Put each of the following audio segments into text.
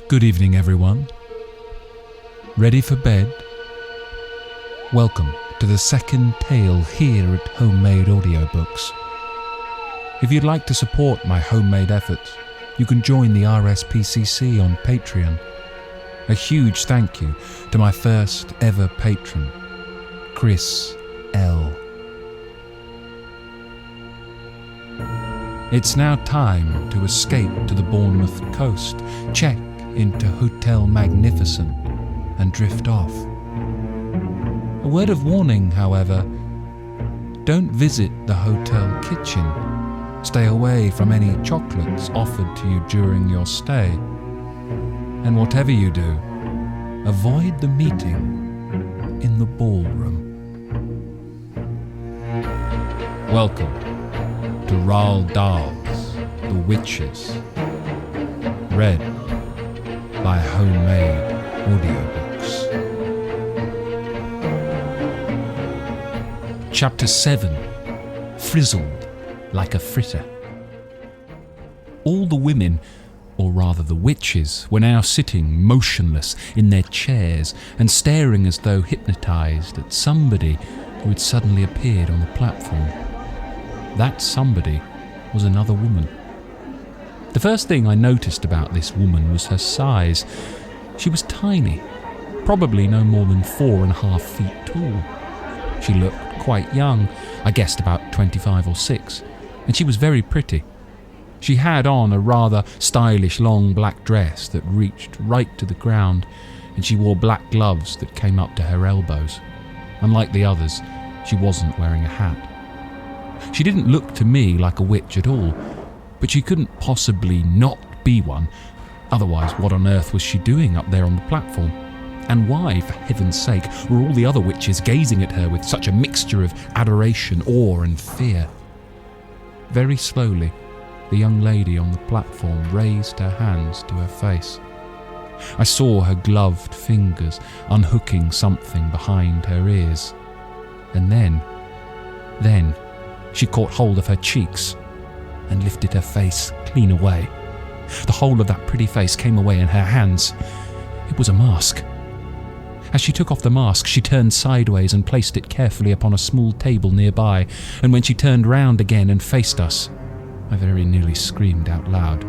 Good evening, everyone. Ready for bed? Welcome to the second tale here at Homemade Audiobooks. If you'd like to support my homemade efforts, you can join the RSPCC on Patreon. A huge thank you to my first ever patron, Chris L. It's now time to escape to the Bournemouth coast, check into Hotel Magnificent and drift off. A word of warning, however, don't visit the hotel kitchen. Stay away from any chocolates offered to you during your stay. And whatever you do, avoid the meeting in the ballroom. Welcome to Roald Dahl's The Witches, read by Homemade Audiobooks. Chapter 7. Frizzled Like a Fritter. All the women, or rather the witches, were now sitting motionless in their chairs and staring as though hypnotised at somebody who had suddenly appeared on the platform. That somebody was another woman. The first thing I noticed about this woman was her size. She was tiny, probably no more than 4.5 feet tall. She looked quite young, I guessed about 25 or 6, and she was very pretty. She had on a rather stylish long black dress that reached right to the ground, and she wore black gloves that came up to her elbows. Unlike the others, she wasn't wearing a hat. She didn't look to me like a witch at all, but she couldn't possibly not be one. Otherwise, what on earth was she doing up there on the platform? And why, for heaven's sake, were all the other witches gazing at her with such a mixture of adoration, awe and fear? Very slowly, the young lady on the platform raised her hands to her face. I saw her gloved fingers unhooking something behind her ears. And then she caught hold of her cheeks and lifted her face clean away. The whole of that pretty face came away in her hands. It was a mask. As she took off the mask, she turned sideways and placed it carefully upon a small table nearby, and when she turned round again and faced us, I very nearly screamed out loud.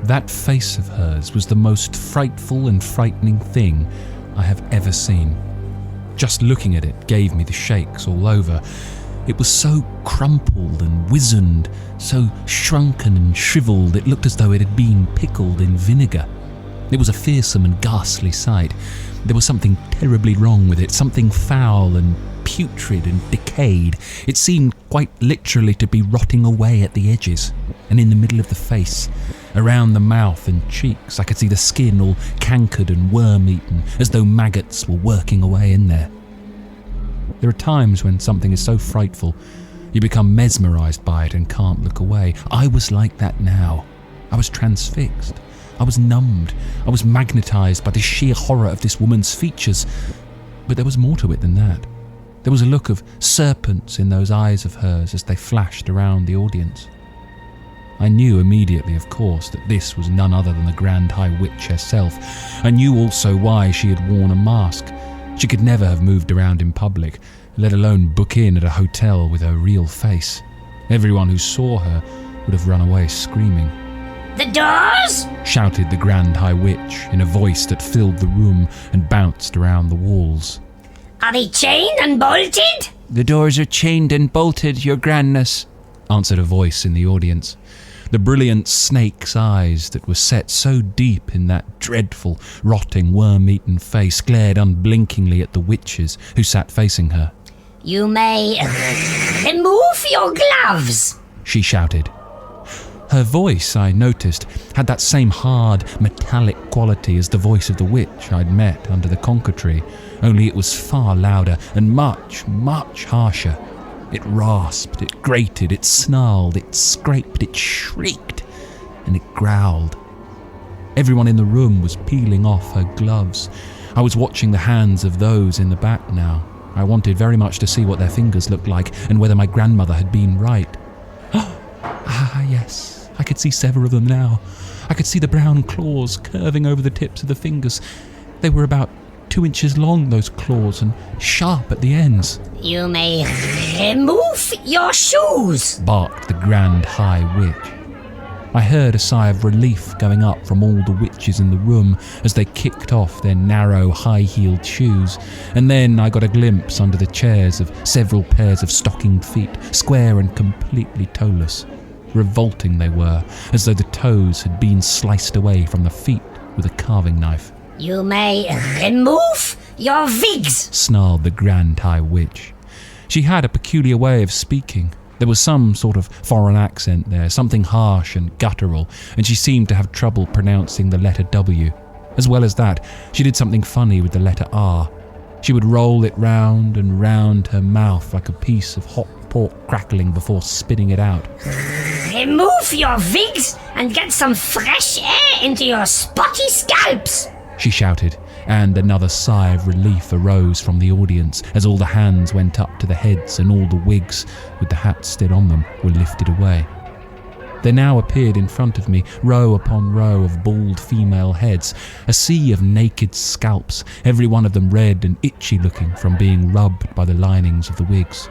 That face of hers was the most frightful and frightening thing I have ever seen. Just looking at it gave me the shakes all over. It was so crumpled and wizened, so shrunken and shriveled, it looked as though it had been pickled in vinegar. It was a fearsome and ghastly sight. There was something terribly wrong with it, something foul and putrid and decayed. It seemed quite literally to be rotting away at the edges, and in the middle of the face, around the mouth and cheeks, I could see the skin all cankered and worm-eaten, as though maggots were working away in there. There are times when something is so frightful, you become mesmerised by it and can't look away. I was like that now. I was transfixed. I was numbed. I was magnetised by the sheer horror of this woman's features. But there was more to it than that. There was a look of serpents in those eyes of hers as they flashed around the audience. I knew immediately, of course, that this was none other than the Grand High Witch herself. I knew also why she had worn a mask. She could never have moved around in public, let alone book in at a hotel with her real face. Everyone who saw her would have run away screaming. "The doors!" shouted the Grand High Witch in a voice that filled the room and bounced around the walls. "Are they chained and bolted?" "The doors are chained and bolted, your grandness," answered a voice in the audience. The brilliant snake's eyes that were set so deep in that dreadful, rotting, worm-eaten face glared unblinkingly at the witches who sat facing her. "You may remove your gloves," she shouted. Her voice, I noticed, had that same hard, metallic quality as the voice of the witch I'd met under the conker tree, only it was far louder and much, much harsher. It rasped, it grated, it snarled, it scraped, it shrieked, and it growled. Everyone in the room was peeling off her gloves. I was watching the hands of those in the back now. I wanted very much to see what their fingers looked like and whether my grandmother had been right. "Ah, yes, I could see several of them now. I could see the brown claws curving over the tips of the fingers. They were about 2 inches long, those claws, and sharp at the ends. You may remove your shoes, barked the Grand High Witch. I heard a sigh of relief going up from all the witches in the room as they kicked off their narrow, high-heeled shoes, and then I got a glimpse under the chairs of several pairs of stockinged feet, square and completely toeless. Revolting they were, as though the toes had been sliced away from the feet with a carving knife. You may remove your wigs, snarled the Grand High Witch. She had a peculiar way of speaking. There was some sort of foreign accent there, something harsh and guttural, and she seemed to have trouble pronouncing the letter W. As well as that, she did something funny with the letter R. She would roll it round and round her mouth like a piece of hot pork crackling before spitting it out. Remove your wigs and get some fresh air into your spotty scalps, she shouted, and another sigh of relief arose from the audience as all the hands went up to the heads and all the wigs, with the hats still on them, were lifted away. There now appeared in front of me, row upon row of bald female heads, a sea of naked scalps, every one of them red and itchy looking from being rubbed by the linings of the wigs.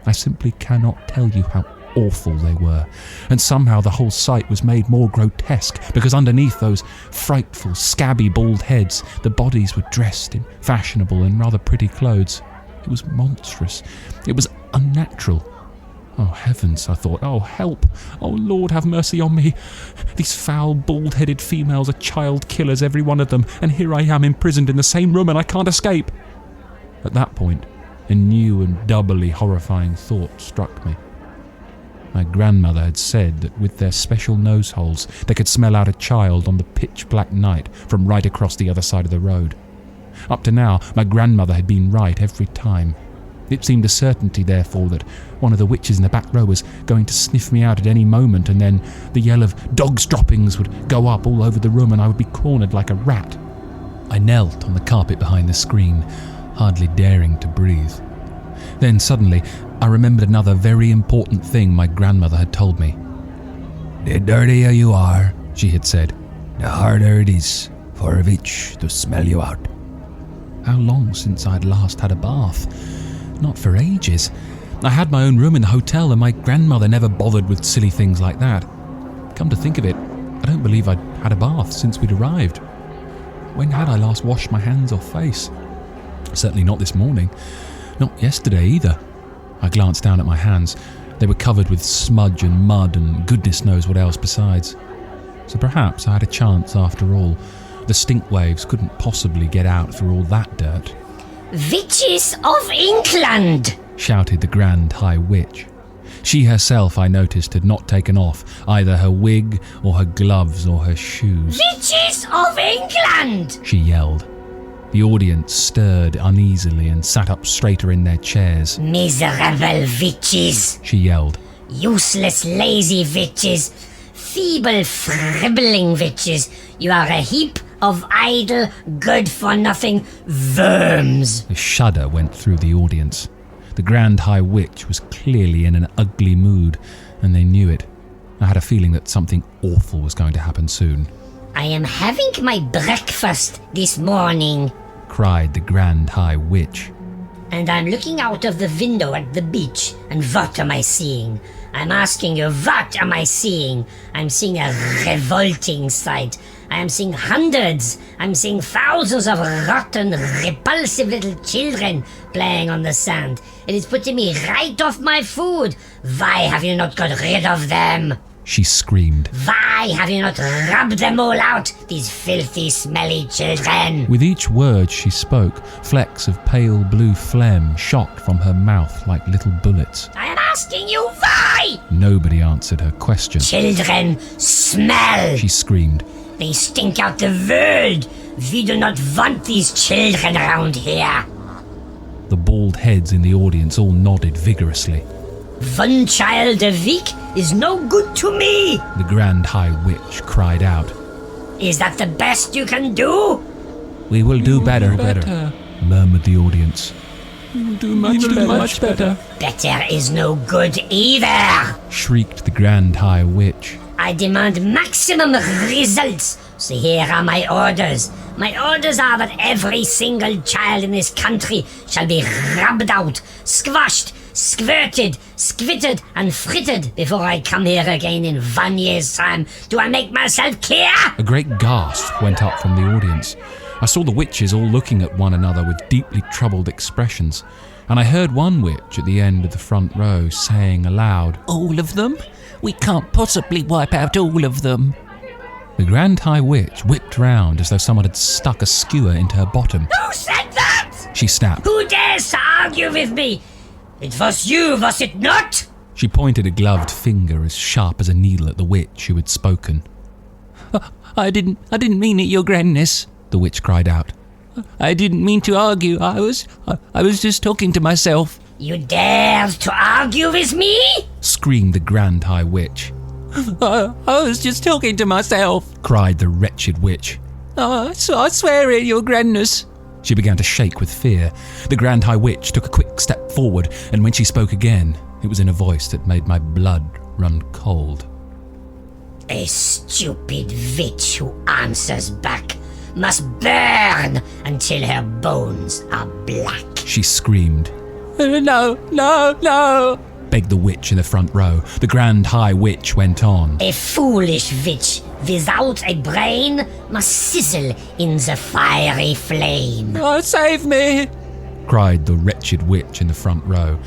I simply cannot tell you how awful they were, and somehow the whole sight was made more grotesque because underneath those frightful, scabby bald heads, the bodies were dressed in fashionable and rather pretty clothes. It was monstrous. It was unnatural. Oh heavens, I thought. Oh help. Oh Lord, have mercy on me. These foul, bald-headed females are child killers, every one of them, and here I am imprisoned in the same room and I can't escape. At that point, a new and doubly horrifying thought struck me. My grandmother had said that with their special nose holes they could smell out a child on the pitch-black night from right across the other side of the road. Up to now, my grandmother had been right every time. It seemed a certainty, therefore, that one of the witches in the back row was going to sniff me out at any moment, and then the yell of dogs' droppings would go up all over the room and I would be cornered like a rat. I knelt on the carpet behind the screen, hardly daring to breathe. Then suddenly, I remembered another very important thing my grandmother had told me. The dirtier you are, she had said, the harder it is for a witch to smell you out. How long since I'd last had a bath? Not for ages. I had my own room in the hotel and my grandmother never bothered with silly things like that. Come to think of it, I don't believe I'd had a bath since we'd arrived. When had I last washed my hands or face? Certainly not this morning. Not yesterday either. I glanced down at my hands. They were covered with smudge and mud and goodness knows what else besides. So perhaps I had a chance after all. The stink waves couldn't possibly get out through all that dirt. Witches of England, shouted the Grand High Witch. She herself, I noticed, had not taken off either her wig or her gloves or her shoes. Witches of England, she yelled. The audience stirred uneasily and sat up straighter in their chairs. Miserable witches, she yelled. Useless, lazy witches, feeble, fribbling witches. You are a heap of idle, good-for-nothing worms. A shudder went through the audience. The Grand High Witch was clearly in an ugly mood, and they knew it. I had a feeling that something awful was going to happen soon. I am having my breakfast this morning, cried the Grand High Witch. And I'm looking out of the window at the beach, and what am I seeing? I'm asking you, what am I seeing? I'm seeing a revolting sight. I am seeing hundreds, I'm seeing thousands of rotten, repulsive little children playing on the sand. It is putting me right off my food. Why have you not got rid of them? She screamed. Why have you not rubbed them all out, these filthy, smelly children? With each word she spoke, flecks of pale blue phlegm shot from her mouth like little bullets. I am asking you why! Nobody answered her question. Children smell! She screamed. They stink out the world! We do not want these children around here! The bald heads in the audience all nodded vigorously. One child a week is no good to me, the Grand High Witch cried out. Is that the best you can do? We will do better, murmured the audience. We will do much better. Better is no good either, shrieked the Grand High Witch. I demand maximum results. So here are my orders. My orders are that every single child in this country shall be rubbed out, squashed, squirted, squitted, and frittered before I come here again in 1 year's time. Do I make myself clear? A great gasp went up from the audience. I saw the witches all looking at one another with deeply troubled expressions, and I heard one witch at the end of the front row saying aloud, All of them? We can't possibly wipe out all of them. The Grand High Witch whipped round as though someone had stuck a skewer into her bottom. Who said that? She snapped. Who dares to argue with me? It was you, was it not? She pointed a gloved finger as sharp as a needle at the witch who had spoken. I didn't mean it, your grandness, the witch cried out. I didn't mean to argue. I was just talking to myself. You dared to argue with me? Screamed the Grand High Witch. I was just talking to myself, cried the wretched witch. I swear it, your grandness. She began to shake with fear. The Grand High Witch took a quick step forward, and when she spoke again, it was in a voice that made my blood run cold. A stupid witch who answers back must burn until her bones are black. She screamed. No, begged the witch in the front row. The Grand High Witch went on. A foolish witch without a brain must sizzle in the fiery flame. Oh, save me, cried the wretched witch in the front row.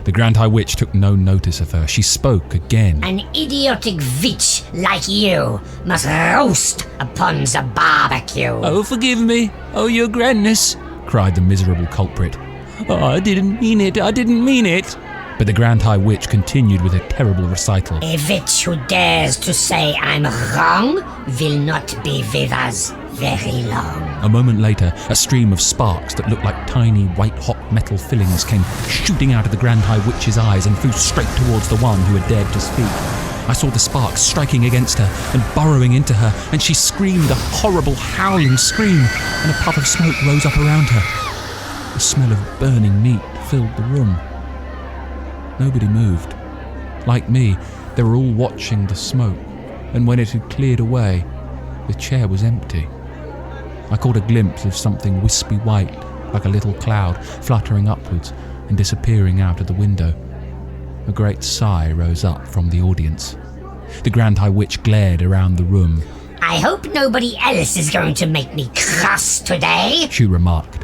The Grand High Witch took no notice of her. She spoke again. An idiotic witch like you must roast upon the barbecue. Oh, forgive me, oh, your grandness, cried the miserable culprit. Oh, I didn't mean it. But the Grand High Witch continued with her terrible recital. A witch who dares to say I'm wrong will not be with us very long. A moment later, a stream of sparks that looked like tiny white-hot metal fillings came shooting out of the Grand High Witch's eyes and flew straight towards the one who had dared to speak. I saw the sparks striking against her and burrowing into her, and she screamed a horrible howling scream, and a puff of smoke rose up around her. The smell of burning meat filled the room. Nobody moved. Like me, they were all watching the smoke, and when it had cleared away, the chair was empty. I caught a glimpse of something wispy white, like a little cloud, fluttering upwards and disappearing out of the window. A great sigh rose up from the audience. The Grand High Witch glared around the room. I hope nobody else is going to make me cross today, she remarked.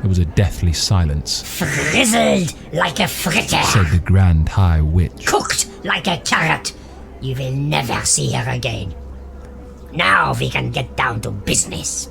There was a deathly silence. Frizzled like a fritter, said the Grand High Witch. Cooked like a carrot. You will never see her again. Now we can get down to business.